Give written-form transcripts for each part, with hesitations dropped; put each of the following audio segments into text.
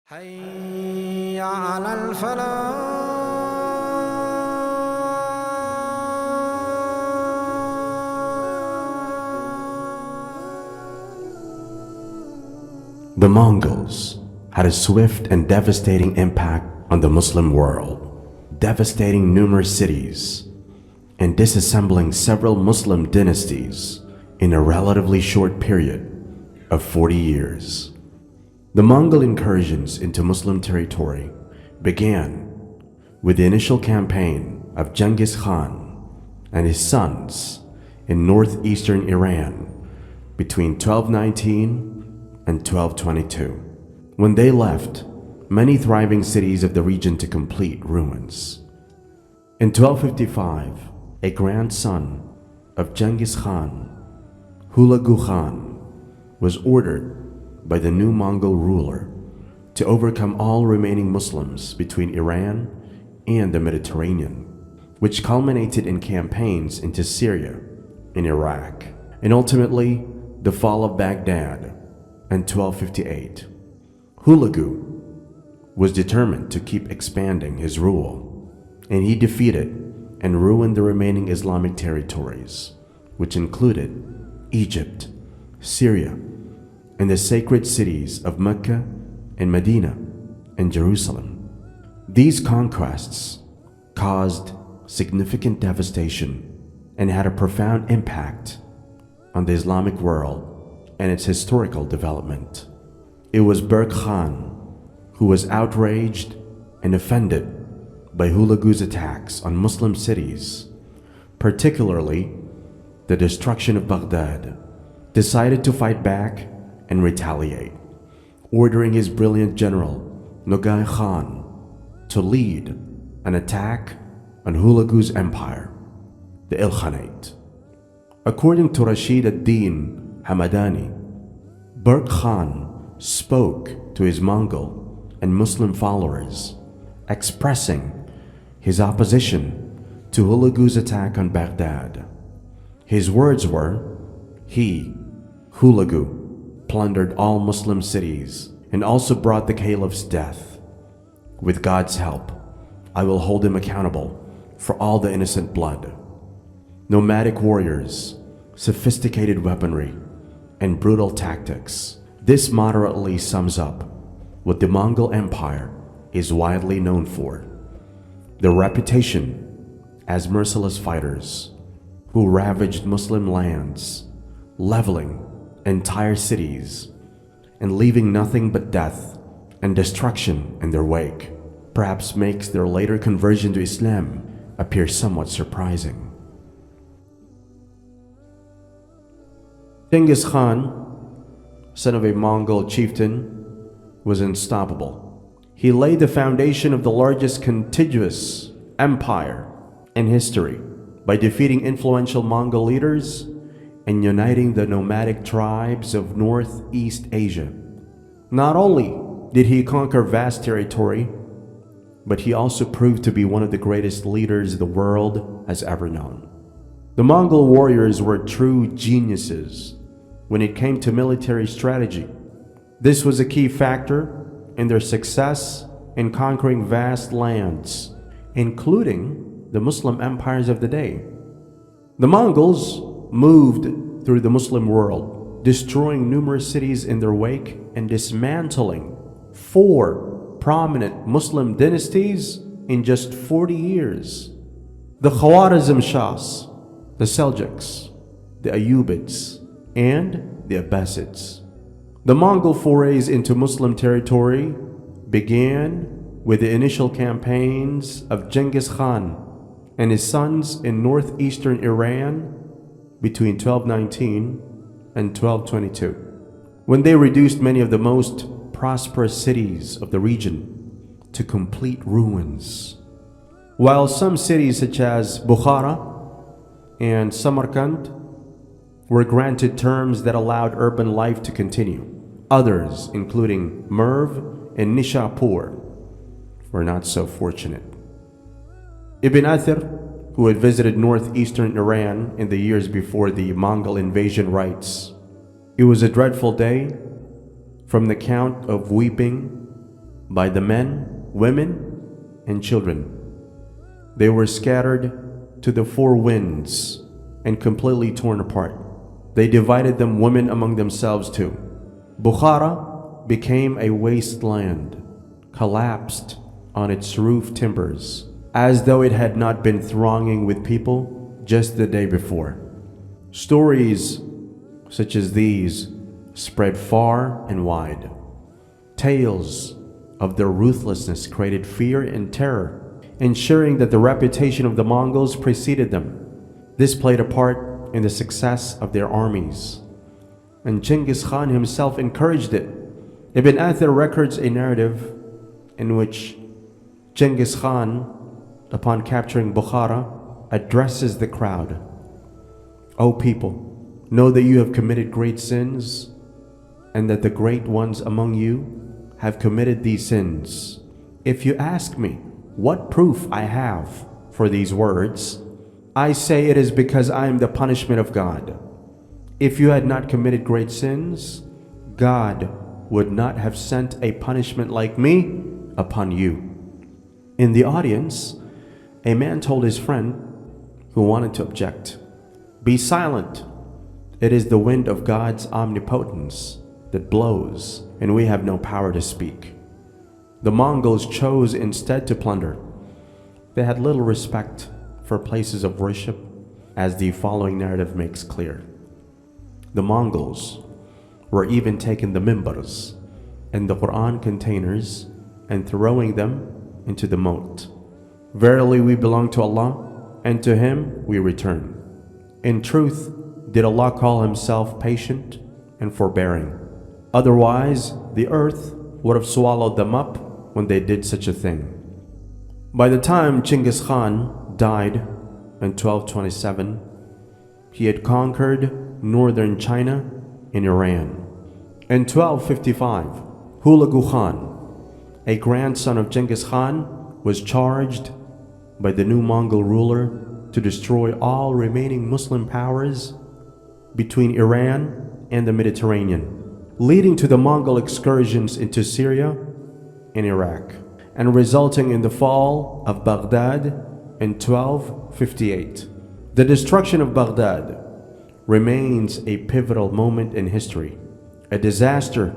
حي على الفلاح. The Mongols had a swift and devastating impact on the Muslim world, devastating numerous cities and disassembling several Muslim dynasties in a relatively short period of 40 years. The Mongol incursions into Muslim territory began with the initial campaign of Genghis Khan and his sons in northeastern Iran between 1219 and 1222, when they left many thriving cities of the region to complete ruins. In 1255, a grandson of Genghis Khan, Hulagu Khan, was ordered by the new Mongol ruler to overcome all remaining Muslims between Iran and the Mediterranean, which culminated in campaigns into Syria and Iraq, and ultimately the fall of Baghdad in 1258. Hulagu was determined to keep expanding his rule, and he defeated and ruined the remaining Islamic territories, which included Egypt, Syria, and the sacred cities of Mecca and Medina and Jerusalem. These conquests caused significant devastation and had a profound impact on the Islamic world and its historical development. It was Berke Khan who was outraged and offended by Hulagu's attacks on Muslim cities, particularly the destruction of Baghdad, decided to fight back and retaliate, ordering his brilliant general Nogai Khan to lead an attack on Hulagu's empire, the Ilkhanate. According to Rashid ad-Din Hamadani, Berke Khan spoke to his Mongol and Muslim followers, expressing his opposition to Hulagu's attack on Baghdad. His words were, "He, Hulagu, plundered all Muslim cities and also brought the caliph's death. With God's help, I will hold him accountable for all the innocent blood." Nomadic warriors, sophisticated weaponry, and brutal tactics. This moderately sums up what the Mongol Empire is widely known for: their reputation as merciless fighters who ravaged Muslim lands, leveling entire cities and leaving nothing but death and destruction in their wake, perhaps makes their later conversion to Islam appear somewhat surprising. Genghis Khan, son of a Mongol chieftain, was unstoppable. He laid the foundation of the largest contiguous empire in history by defeating influential Mongol leaders and uniting the nomadic tribes of Northeast Asia. Not only did he conquer vast territory, but he also proved to be one of the greatest leaders the world has ever known. The Mongol warriors were true geniuses when it came to military strategy. This was a key factor in their success in conquering vast lands, including the Muslim empires of the day. The Mongols moved through the Muslim world, destroying numerous cities in their wake and dismantling 4 prominent Muslim dynasties in just 40 years: the Khwarizm Shahs, the Seljuks, the Ayyubids, and the Abbasids. The Mongol forays into Muslim territory began with the initial campaigns of Genghis Khan and his sons in northeastern Iran between 1219 and 1222, when they reduced many of the most prosperous cities of the region to complete ruins. While some cities such as Bukhara and Samarkand were granted terms that allowed urban life to continue, others, including Merv and Nishapur, were not so fortunate. Ibn Athir, who had visited northeastern Iran in the years before the Mongol invasion, writes, "It was a dreadful day from the count of weeping by the men, women, and children. They were scattered to the four winds and completely torn apart. They divided them women among themselves too. Bukhara became a wasteland, collapsed on its roof timbers, as though it had not been thronging with people just the day before. Stories such as these spread far and wide. Tales of their ruthlessness created fear and terror, ensuring that the reputation of the Mongols preceded them. This played a part in the success of their armies, and Genghis Khan himself encouraged it. Ibn Athir records a narrative in which Genghis Khan, upon capturing Bukhara, addresses the crowd. "O people, know that you have committed great sins, and that the great ones among you have committed these sins. If you ask me what proof I have for these words, I say it is because I am the punishment of God. If you had not committed great sins, God would not have sent a punishment like me upon you." In the audience, a man told his friend who wanted to object, "Be silent. It is the wind of God's omnipotence that blows, and we have no power to speak." The Mongols chose instead to plunder. They had little respect for places of worship, as the following narrative makes clear. The Mongols were even taking the mimbars and the Quran containers and throwing them into the moat. "Verily we belong to Allah, and to Him we return." In truth, did Allah call Himself patient and forbearing. Otherwise, the earth would have swallowed them up when they did such a thing. By the time Genghis Khan died in 1227, he had conquered northern China and Iran. In 1255, Hulagu Khan, a grandson of Genghis Khan, was charged by the new Mongol ruler to destroy all remaining Muslim powers between Iran and the Mediterranean, leading to the Mongol excursions into Syria and Iraq, and resulting in the fall of Baghdad in 1258. The destruction of Baghdad remains a pivotal moment in history, a disaster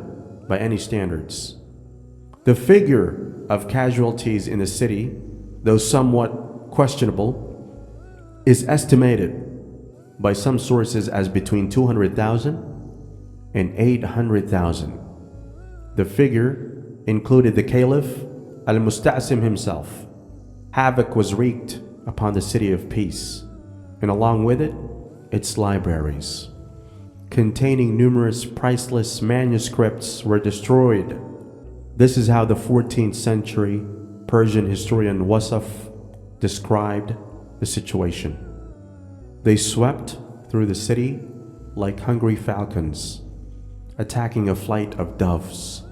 by any standards. The figure of casualties in the city, though somewhat questionable, is estimated by some sources as between 200,000 and 800,000. The figure included the Caliph al-Musta'sim himself. Havoc was wreaked upon the city of peace, and along with it, its libraries, containing numerous priceless manuscripts, were destroyed. This is how the 14th century Persian historian Wasaf described the situation. "They swept through the city like hungry falcons, attacking a flight of doves,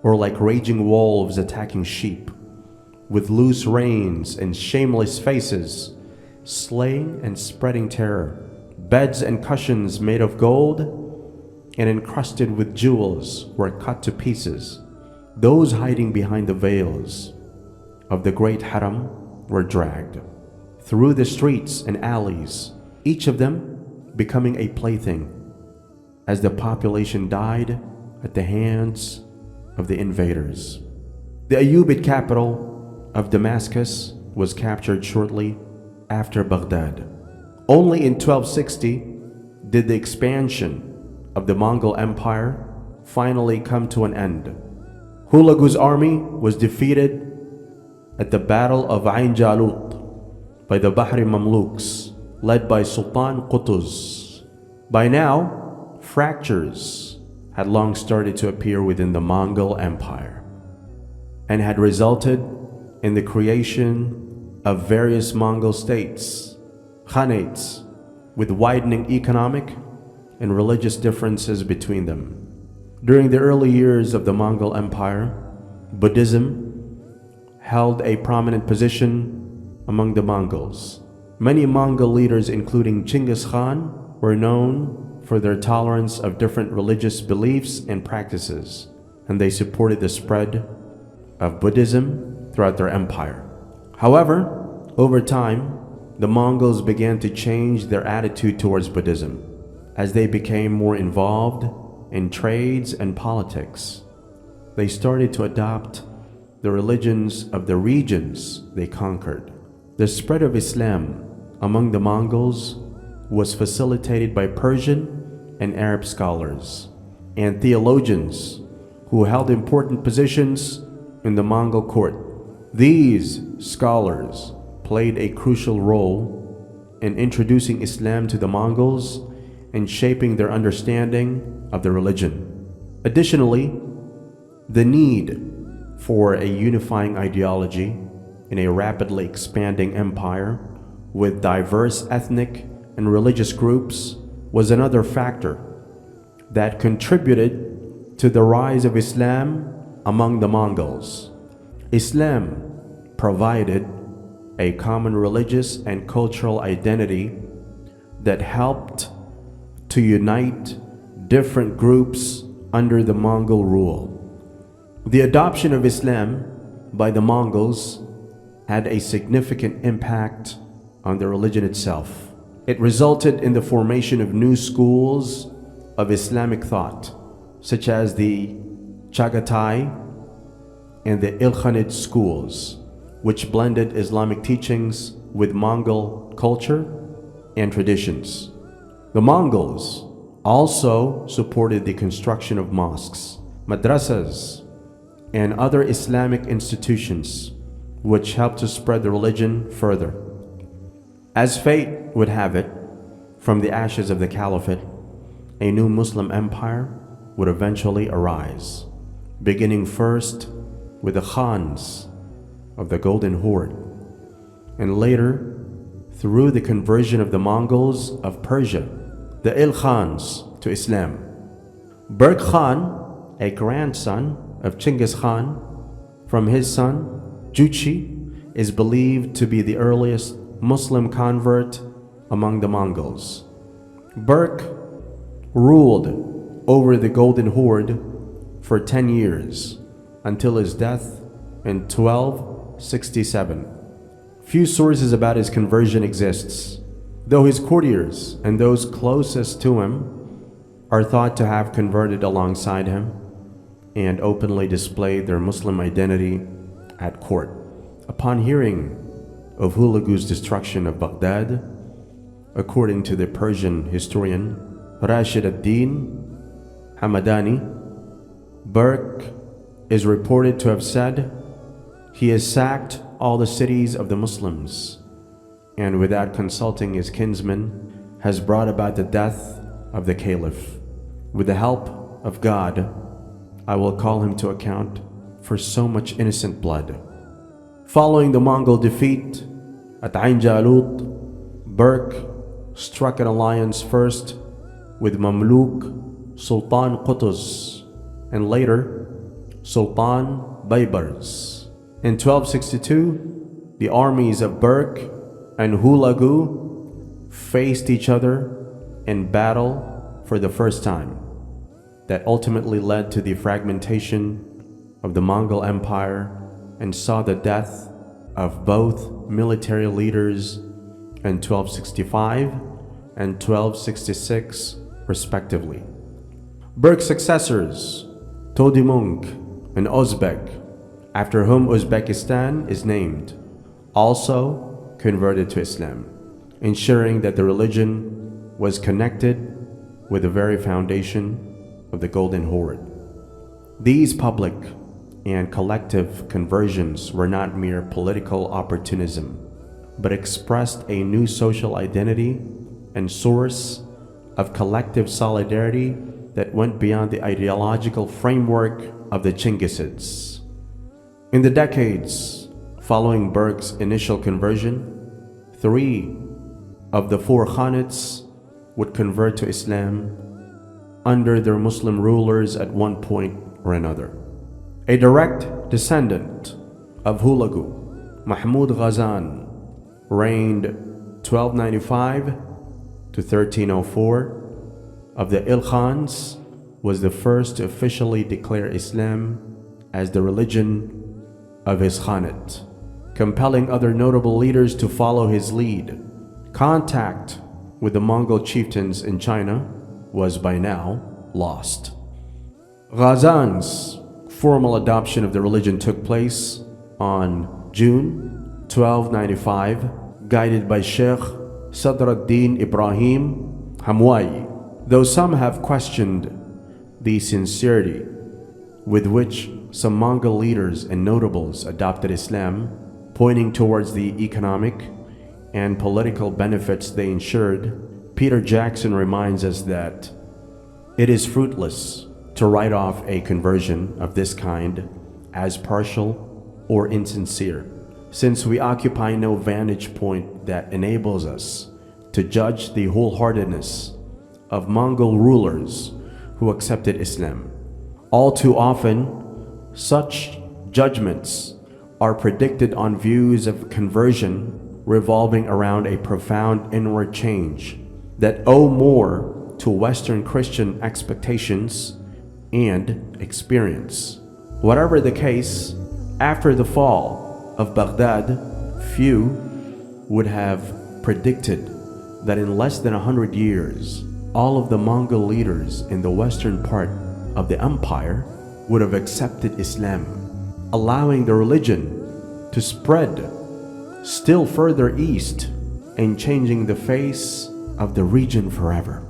or like raging wolves attacking sheep, with loose reins and shameless faces, slaying and spreading terror. Beds and cushions made of gold and encrusted with jewels were cut to pieces. Those hiding behind the veils of the great haram were dragged through the streets and alleys, each of them becoming a plaything, as the population died at the hands of the invaders." The Ayyubid capital of Damascus was captured shortly after Baghdad. Only in 1260 did the expansion of the Mongol Empire finally come to an end. Hulagu's army was defeated at the Battle of Ain Jalut by the Bahri Mamluks, led by Sultan Qutuz. By now, fractures had long started to appear within the Mongol Empire, and had resulted in the creation of various Mongol states, khanates, with widening economic and religious differences between them. During the early years of the Mongol Empire, Buddhism held a prominent position among the Mongols. Many Mongol leaders, including Genghis Khan, were known for their tolerance of different religious beliefs and practices, and they supported the spread of Buddhism throughout their empire. However, over time, the Mongols began to change their attitude towards Buddhism as they became more involved in trades and politics. They started to adopt the religions of the regions they conquered. The spread of Islam among the Mongols was facilitated by Persian and Arab scholars and theologians who held important positions in the Mongol court. These scholars played a crucial role in introducing Islam to the Mongols and shaping their understanding of the religion. Additionally, the need for a unifying ideology in a rapidly expanding empire with diverse ethnic and religious groups was another factor that contributed to the rise of Islam among the Mongols. Islam provided a common religious and cultural identity that helped to unite different groups under the Mongol rule. The adoption of Islam by the Mongols had a significant impact on the religion itself. It resulted in the formation of new schools of Islamic thought, such as the Chagatai and the Ilkhanid schools, which blended Islamic teachings with Mongol culture and traditions. The Mongols also supported the construction of mosques, madrasas, and other Islamic institutions, which helped to spread the religion further. As fate would have it, from the ashes of the Caliphate, a new Muslim empire would eventually arise, beginning first with the Khans of the Golden Horde, and later through the conversion of the Mongols of Persia, the Ilkhans, to Islam. Berke Khan, a grandson of Chinggis Khan, from his son Juchi, is believed to be the earliest Muslim convert among the Mongols. Berke ruled over the Golden Horde for 10 years until his death in 1267. Few sources about his conversion exists, though his courtiers and those closest to him are thought to have converted alongside him and openly displayed their Muslim identity at court. Upon hearing of Hulagu's destruction of Baghdad, according to the Persian historian Rashid ad-Din Hamadani, Berke is reported to have said, "He has sacked all the cities of the Muslims, and without consulting his kinsmen has brought about the death of the Caliph. With the help of God, I will call him to account for so much innocent blood." Following the Mongol defeat at Ain Jalut, Berke struck an alliance first with Mamluk Sultan Qutuz and later Sultan Baybars. In 1262, the armies of Berke and Hulagu faced each other in battle for the first time. That ultimately led to the fragmentation of the Mongol Empire and saw the death of both military leaders in 1265 and 1266 respectively. Berke's successors, Todimung and Özbek, after whom Uzbekistan is named, also converted to Islam, ensuring that the religion was connected with the very foundation of the Golden Horde. These public and collective conversions were not mere political opportunism, but expressed a new social identity and source of collective solidarity that went beyond the ideological framework of the Chinggisids. In the decades following Berke's initial conversion, 3 of the 4 Khanates would convert to Islam under their Muslim rulers at one point or another. A direct descendant of Hulagu, Mahmud Ghazan, reigned 1295 to 1304. Of the Ilkhans, was the first to officially declare Islam as the religion of his Khanate, compelling other notable leaders to follow his lead. Contact with the Mongol chieftains in China was by now lost. Ghazan's formal adoption of the religion took place on June 1295, guided by Sheikh Sadr ad-Din Ibrahim Hamwayi. Though some have questioned the sincerity with which some Mongol leaders and notables adopted Islam, pointing towards the economic and political benefits they ensured, Peter Jackson reminds us that it is fruitless to write off a conversion of this kind as partial or insincere, since we occupy no vantage point that enables us to judge the wholeheartedness of Mongol rulers who accepted Islam. All too often, such judgments are predicted on views of conversion revolving around a profound inward change that owe more to Western Christian expectations and experience. Whatever the case, after the fall of Baghdad, few would have predicted that in less than 100 years, all of the Mongol leaders in the western part of the empire would have accepted Islam, allowing the religion to spread still further east and changing the face of the region forever.